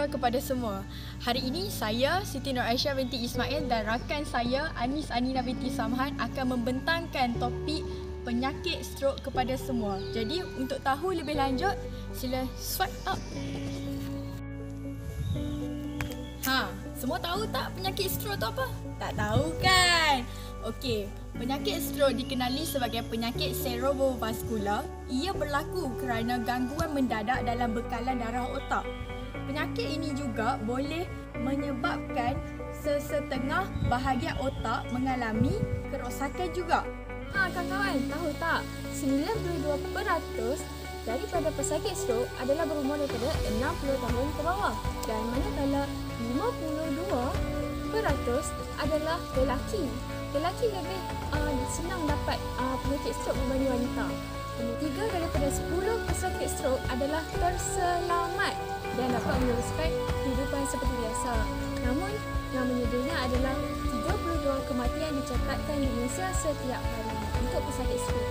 kepada semua. Hari ini saya, Siti Nur Aisyah binti Ismail dan rakan saya, Anis Anina binti Samhan akan membentangkan topik penyakit strok kepada semua. Jadi untuk tahu lebih lanjut, sila swipe up. Semua tahu tak penyakit strok tu apa? Tak tahu kan? Okey, penyakit strok dikenali sebagai penyakit cerebrovaskular. Ia berlaku kerana gangguan mendadak dalam bekalan darah otak. Penyakit ini juga boleh menyebabkan sesetengah bahagian otak mengalami kerosakan juga. Kawan-kawan, tahu tak? 92% daripada pesakit strok adalah berumur daripada 60 tahun ke bawah. Dan manakala 52% adalah lelaki. Lelaki lebih senang dapat penyakit strok berbanding wanita. Nombor 3 daripada 10 pesakit strok adalah terselamat dan dapat meneruskan kehidupan seperti biasa. Namun, yang menyedihnya adalah 32 kematian dicatatkan di Malaysia setiap hari untuk pesakit strok.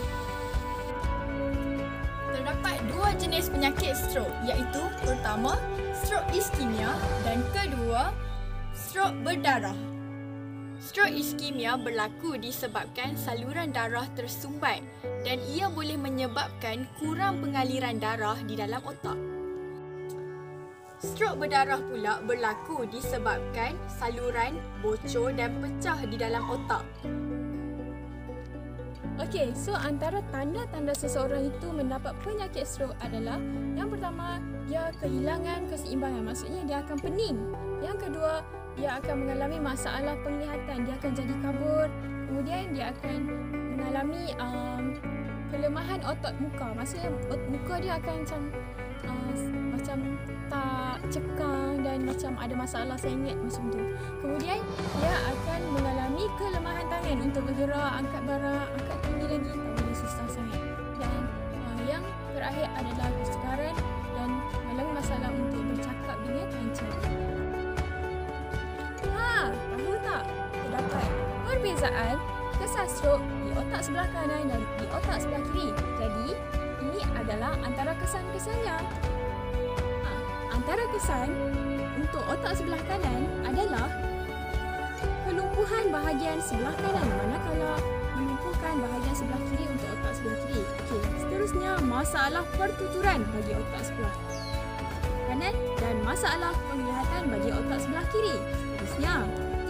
Terdapat dua jenis penyakit strok, iaitu pertama, strok iskemia dan kedua, strok berdarah. Strok iskemia berlaku disebabkan saluran darah tersumbat dan ia boleh menyebabkan kurang pengaliran darah di dalam otak. Strok berdarah pula berlaku disebabkan saluran bocor dan pecah di dalam otak. Okey, so antara tanda-tanda seseorang itu mendapat penyakit strok adalah yang pertama, dia kehilangan keseimbangan, maksudnya dia akan pening. Yang kedua, dia akan mengalami masalah penglihatan, dia akan jadi kabur. Kemudian dia akan mengalami kelemahan otot muka, maksudnya muka dia akan macam tak cekang dan macam ada masalah sengit macam tu. Kemudian dia akan mengalami kelemahan tangan untuk bergerak, angkat barang, angkat tinggi lagi, tak boleh, susah sangat. Dan yang terakhir adalah kesukaran dan mengalami masalah untuk bercakap dengan lancar. Tahu tak? Terdapat perbezaan kesan strok di otak sebelah kanan dan di otak sebelah kiri. Jadi, ini adalah antara kesan-kesannya. Antara kesan untuk otak sebelah kanan adalah kelumpuhan bahagian sebelah kanan, manakala melumpuhkan bahagian sebelah kiri untuk otak sebelah kiri. Okey, seterusnya masalah pertuturan bagi otak sebelah kanan dan masalah penglihatan bagi otak sebelah kiri. Seterusnya,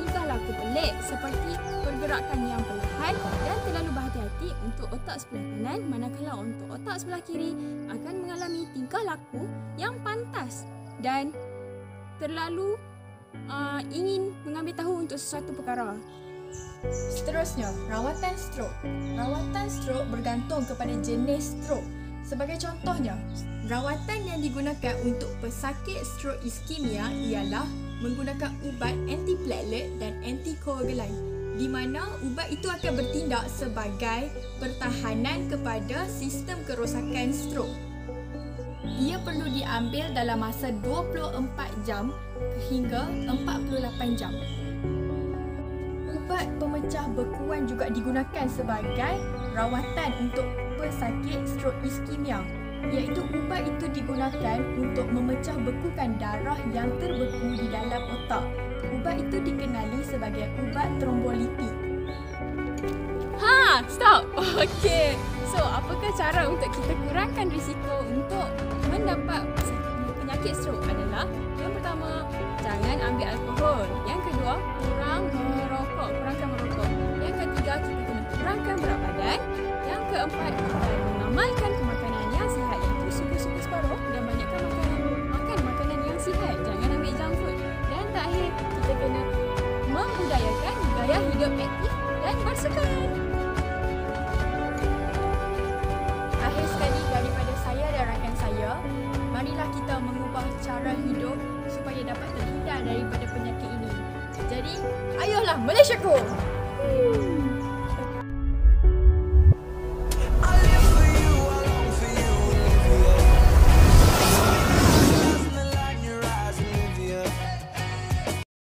tingkah laku pelik seperti pergerakan yang perlahan dan terlalu berhati-hati untuk otak sebelah kanan, manakala untuk otak sebelah kiri akan mengalami tingkah laku yang pantas dan terlalu ingin mengambil tahu untuk sesuatu perkara. Seterusnya, rawatan strok. Rawatan strok bergantung kepada jenis strok. Sebagai contohnya, rawatan yang digunakan untuk pesakit strok iskemia ialah menggunakan ubat antiplatelet dan antikoagulan, di mana ubat itu akan bertindak sebagai pertahanan kepada sistem kerosakan strok. Ia perlu diambil dalam masa 24 jam hingga 48 jam. Ubat pemecah bekuan juga digunakan sebagai rawatan untuk pesakit strok iskemia, iaitu ubat itu digunakan untuk memecah bekukan darah yang terbeku di dalam otak. Ubat itu dikenali sebagai ubat trombolitik. Stop! Okey, so apakah cara untuk kita kurangkan risiko untuk mendapat penyakit strok adalah yang pertama, jangan ambil alkohol. Yang kedua, kurangkan merokok. Yang ketiga, kita kena kurangkan berat badan. Yang keempat, kita mengamalkan pemakanan yang sihat, iaitu suku-suku separuh dan banyakkan makan makanan yang sihat. Jangan ambil junk food. Dan terakhir, kita kena membudayakan gaya hidup aktif dan bersukan. Akhir sekali daripada saya dan rakan saya, marilah kita mengubah cara hidup supaya dapat terhindar daripada penyakit ini. Jadi, ayolah Malaysiaku!